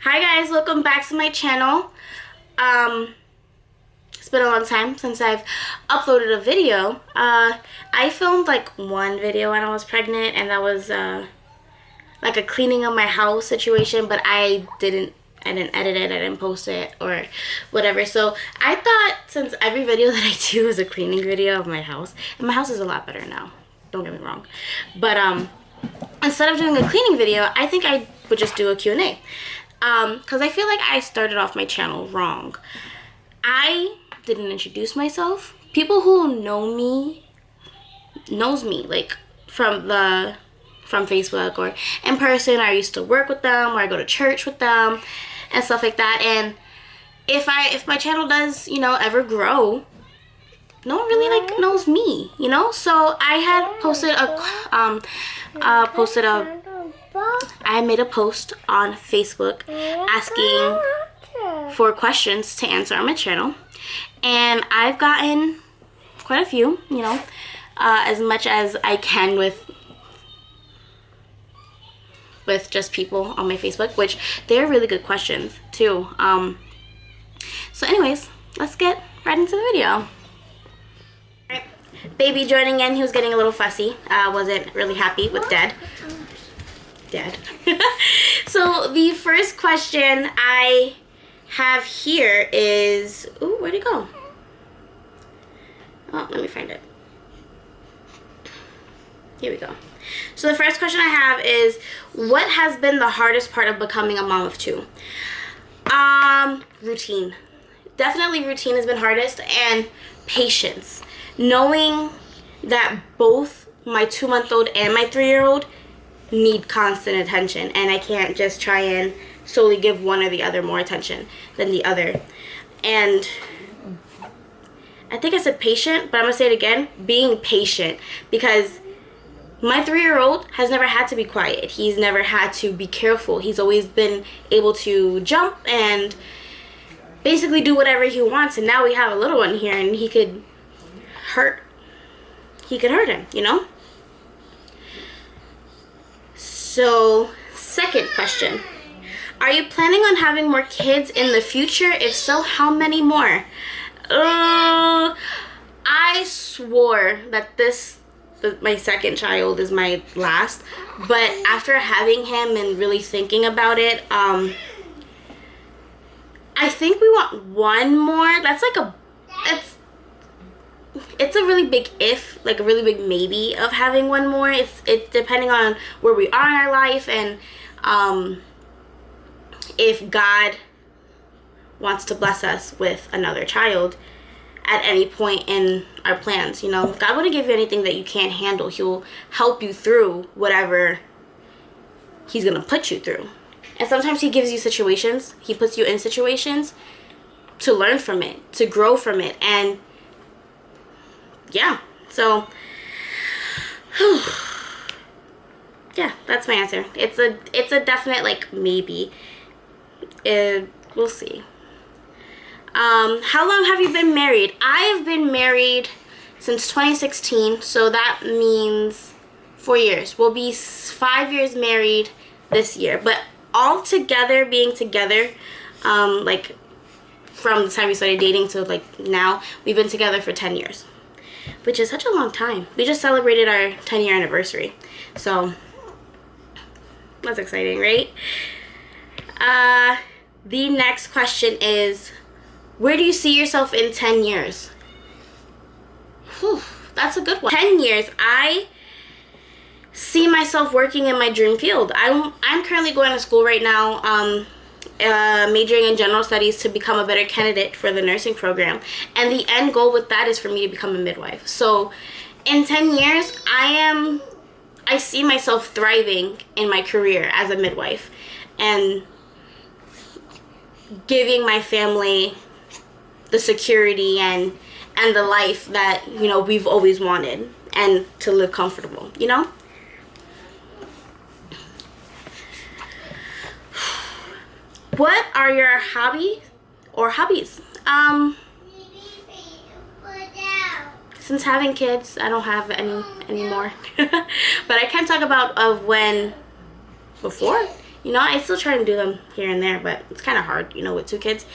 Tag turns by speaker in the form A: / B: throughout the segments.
A: Hi guys, welcome back to my channel. It's been a long time since I've uploaded a video. I filmed like one video when I was pregnant, and that was like a cleaning of my house situation, but I didn't edit it, I didn't post it or whatever. So I thought, since every video that I do is a cleaning video of my house, and my house is a lot better now, don't get me wrong, but instead of doing a cleaning video, I think I would just do a Q&A. Because I feel like I started off my channel wrong. I didn't introduce myself. People who know me knows me, like from Facebook or in person. I used to work with them, or I go to church with them and stuff like that. And if my channel does, ever grow, no one really like knows me, So I had I made a post on Facebook asking for questions to answer on my channel, and I've gotten quite a few, as much as I can with just people on my Facebook, which they're really good questions too. So anyways, let's get right into the video. Alright, baby joining in, he was getting a little fussy, wasn't really happy with dad. So the first question I have here is, ooh, where'd it go? Oh, let me find it. Here we go. So the first question I have is, what has been the hardest part of becoming a mom of two? Routine. Definitely routine has been hardest, and patience. Knowing that both my 2-month-old and my 3-year-old need constant attention, and I can't just try and solely give one or the other more attention than the other. And I think I said patient, but I'm gonna say it again, being patient, because my 3-year-old has never had to be quiet. He's never had to be careful. He's always been able to jump and basically do whatever he wants, and now we have a little one here, and he could hurt him, So, second question. Are you planning on having more kids in the future? If so, how many more? I swore that my second child is my last, but after having him and really thinking about it, I think we want one more. That's like it's a really big if, like a really big maybe of having one more. It's depending on where we are in our life, and if God wants to bless us with another child at any point in our plans. God wouldn't give you anything that you can't handle. He'll help you through whatever he's gonna put you through. And sometimes he gives you situations, he puts you in situations to learn from it, to grow from it. And yeah, so yeah, that's my answer. It's a definite like maybe. We'll see. How long have you been married? I have been married since 2016, so that means 4 years. We'll be 5 years married this year, but all together, being together, like from the time we started dating to like now, we've been together for 10 years, which is such a long time. We just celebrated our 10-year anniversary, so that's exciting, right? The next question is, where do you see yourself in 10 years? Whew, that's a good one. 10 years, I see myself working in my dream field. I'm currently going to school right now, majoring in general studies to become a better candidate for the nursing program. And the end goal with that is for me to become a midwife. So in 10 years, I see myself thriving in my career as a midwife and giving my family the security and the life that, we've always wanted, and to live comfortable, What are your hobbies? Since having kids, I don't have any anymore. But I can talk about of when before. You know, I still try to do them here and there, but it's kind of hard, you know, with 2 kids.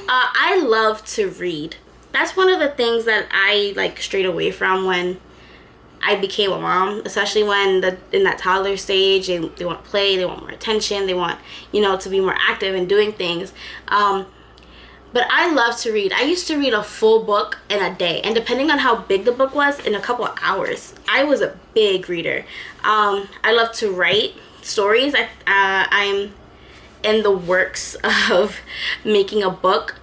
A: I love to read. That's one of the things that I like strayed away from when I became a mom, especially when in that toddler stage, they want to play, they want more attention, they want, you know, to be more active and doing things. But I love to read. I used to read a full book in a day, and depending on how big the book was, in a couple of hours. I was a big reader. I love to write stories. I'm in the works of making a book,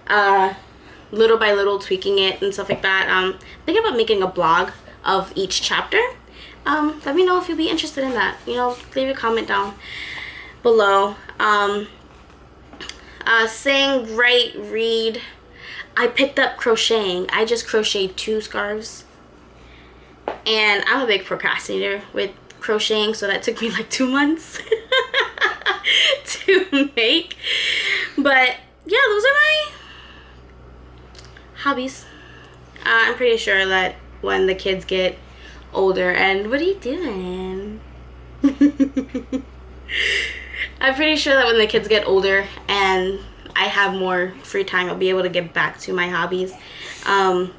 A: little by little, tweaking it and stuff like that. Thinking about making a blog of each chapter. Let me know if you'd be interested in that. You know, leave a comment down below. Sing, write, read. I picked up crocheting. I just crocheted 2 scarves. And I'm a big procrastinator with crocheting, so that took me like 2 months to make. But yeah, those are my hobbies. I'm pretty sure that when the kids get older, and what are you doing? I'm pretty sure that when the kids get older and I have more free time, I'll be able to get back to my hobbies, and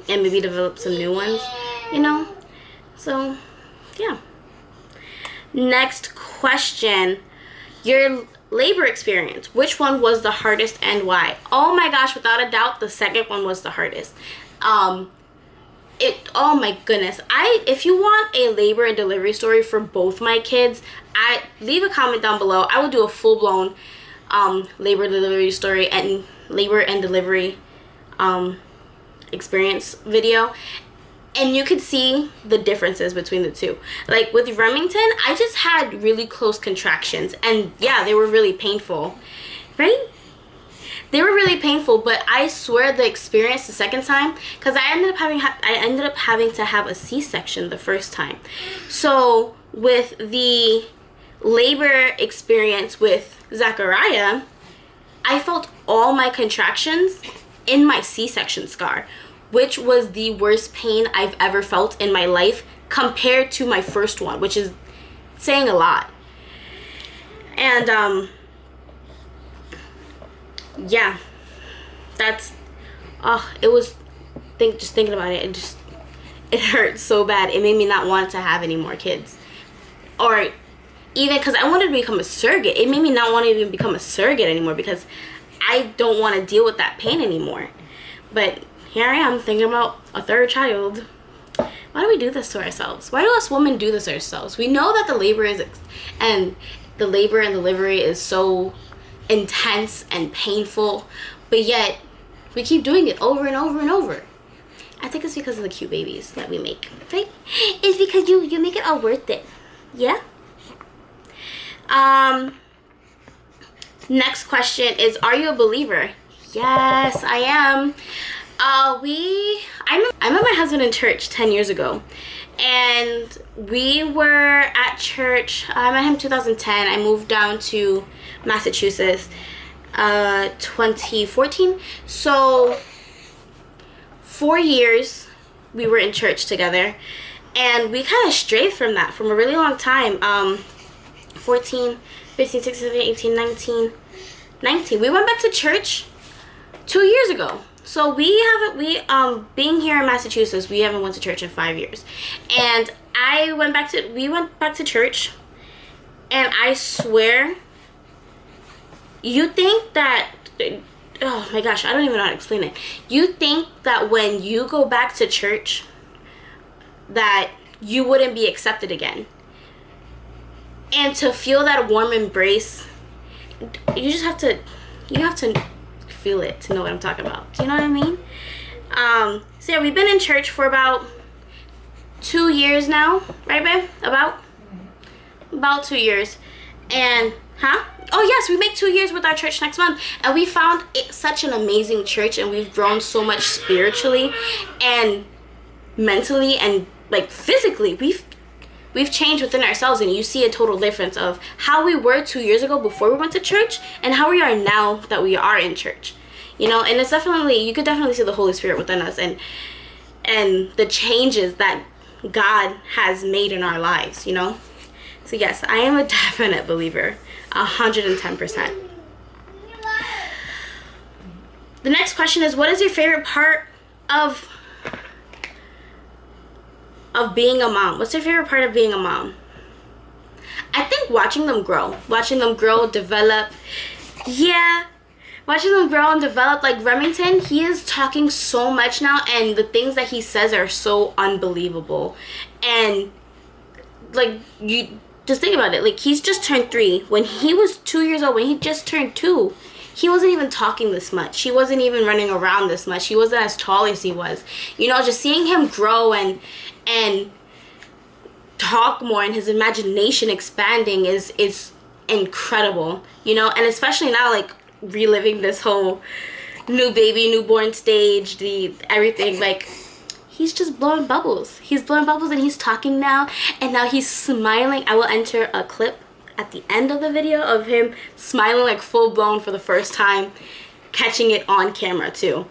A: maybe develop some new ones, you know? So, yeah. Next question. Your labor experience. Which one was the hardest and why? Oh my gosh, without a doubt, the second one was the hardest. Oh my goodness. If you want a labor and delivery story for both my kids, leave a comment down below. I will do a full-blown labor and delivery story and labor and delivery experience video, and you could see the differences between the two. Like with Remington, I just had really close contractions, and yeah, they were really painful, right? They were really painful, but I swear the experience the second time, because I ended up having to have a C-section the first time. So with the labor experience with Zachariah, I felt all my contractions in my C-section scar, which was the worst pain I've ever felt in my life compared to my first one, which is saying a lot. And yeah, it was, just thinking about it, it hurt so bad. It made me not want to have any more kids, or even because I wanted to become a surrogate. It made me not want to even become a surrogate anymore, because I don't want to deal with that pain anymore. But here I am thinking about a 3rd child. Why do we do this to ourselves? Why do us women do this to ourselves? We know that the labor and delivery is so intense and painful, but yet we keep doing it over and over and over. I think it's because of the cute babies that we make, right? It's because you make it all worth it. Yeah. Next question is, are you a believer? Yes, I am. I met my husband in church 10 years ago, and we were at church. I met him in 2010. I moved down to Massachusetts 2014. So 4 years we were in church together, and we kind of strayed from that from a really long time. 14, 15, 16, 17, 18, 19. We went back to church 2 years ago. So being here in Massachusetts, we haven't went to church in 5 years. And we went back to church, and I swear, you think that, oh my gosh, I don't even know how to explain it. You think that when you go back to church, that you wouldn't be accepted again. And to feel that warm embrace, you have to feel it to know what I'm talking about. Do you know what I mean? So yeah, we've been in church for about 2 years now, right, babe? About 2 years. And oh yes, we make 2 years with our church next month, and we found it such an amazing church, and we've grown so much spiritually and mentally and like physically. We've changed within ourselves, and you see a total difference of how we were 2 years ago before we went to church and how we are now that we are in church. You know, and it's definitely, you could definitely see the Holy Spirit within us, and the changes that God has made in our lives, you know. So yes, I am a definite believer, 110%. The next question is, what is your favorite part of being a mom? What's your favorite part of being a mom? I think watching them grow, develop. Yeah, watching them grow and develop. Like Remington, he is talking so much now, and the things that he says are so unbelievable. And like, you just think about it, like he's just turned 3. When he was 2 years old, when he just turned 2, he wasn't even talking this much. He wasn't even running around this much. He wasn't as tall as he was. You know, just seeing him grow and talk more and his imagination expanding is incredible. You know, and especially now, like reliving this whole newborn stage, everything, like he's just blowing bubbles. He's blowing bubbles and he's talking now, and now he's smiling. I will enter a clip at the end of the video of him smiling like full blown for the first time, catching it on camera too.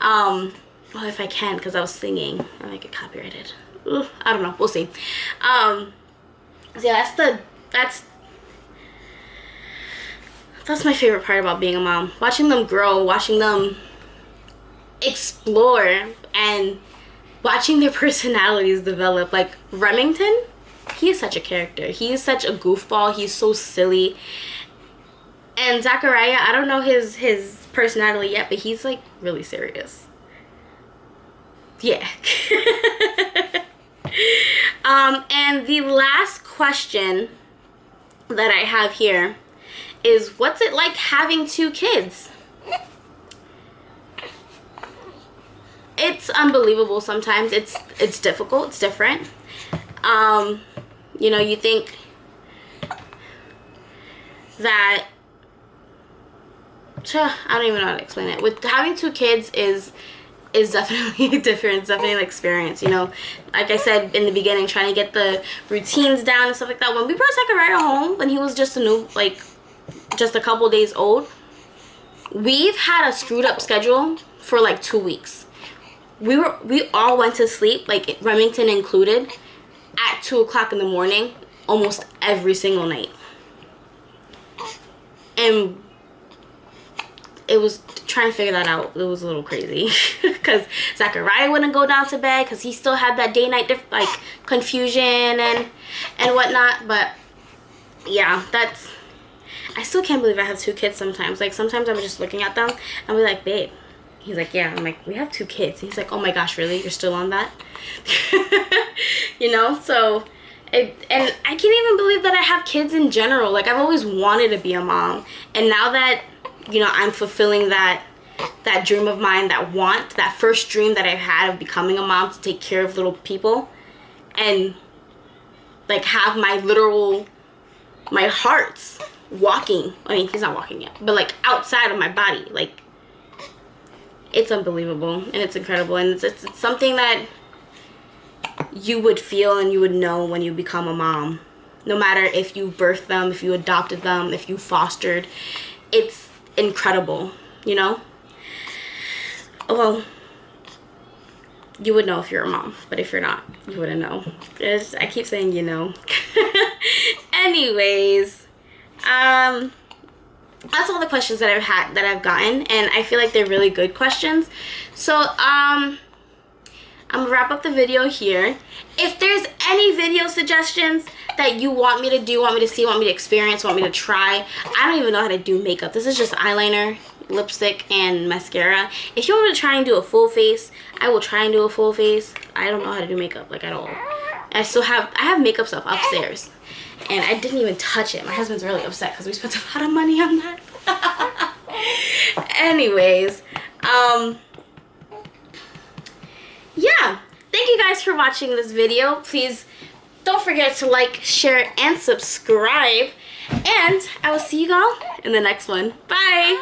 A: Well, if I can, because I was singing, I might get copyrighted. Ugh, I don't know, we'll see. So yeah, that's my favorite part about being a mom. Watching them grow, watching them explore, and watching their personalities develop. Like Remington, he is such a character. He is such a goofball. He's so silly. And Zachariah, I don't know his personality yet, but he's like really serious. Yeah. And the last question that I have here is, what's it like having 2 kids? It's unbelievable sometimes. It's difficult. It's different. You know, you think that, I don't even know how to explain it. With having 2 kids is definitely different. It's definitely an experience, you know. Like I said in the beginning, trying to get the routines down and stuff like that. When we brought Zachariah home, when he was just just a couple days old, we've had a screwed up schedule for like 2 weeks. We all went to sleep, like Remington included, at 2 o'clock in the morning almost every single night. And it was trying to figure that out. It was a little crazy because Zachariah wouldn't go down to bed because he still had that day-night like confusion and whatnot. But yeah, I still can't believe I have 2 kids sometimes. Like sometimes I'm just looking at them and be like, babe. He's like, yeah. I'm like, we have 2 kids. He's like, oh my gosh, really? You're still on that? You know? So, and I can't even believe that I have kids in general. Like, I've always wanted to be a mom. And now that, you know, I'm fulfilling that dream of mine, that first dream that I've had of becoming a mom, to take care of little people and, like, have my heart's walking. I mean, he's not walking yet, but, like, outside of my body. Like, it's unbelievable and it's incredible, and it's something that you would feel and you would know when you become a mom. No matter if you birthed them, if you adopted them, if you fostered, it's incredible, you know? Well, you would know if you're a mom, but if you're not, you wouldn't know. I keep saying you know. Anyways, that's all the questions that I've gotten, and I feel like they're really good questions. So I'm gonna wrap up the video here. If there's any video suggestions that you want me to do, want me to see, want me to experience, want me to try, I don't even know how to do makeup. This is just eyeliner, lipstick, and mascara. If you want me to try and do a full face, I will try and do a full face. I don't know how to do makeup, like, at all. I have makeup stuff upstairs, and I didn't even touch it. My husband's really upset because we spent a lot of money on that. Anyways, yeah, thank you guys for watching this video. Please don't forget to like, share, and subscribe, and I will see you all in the next one. Bye.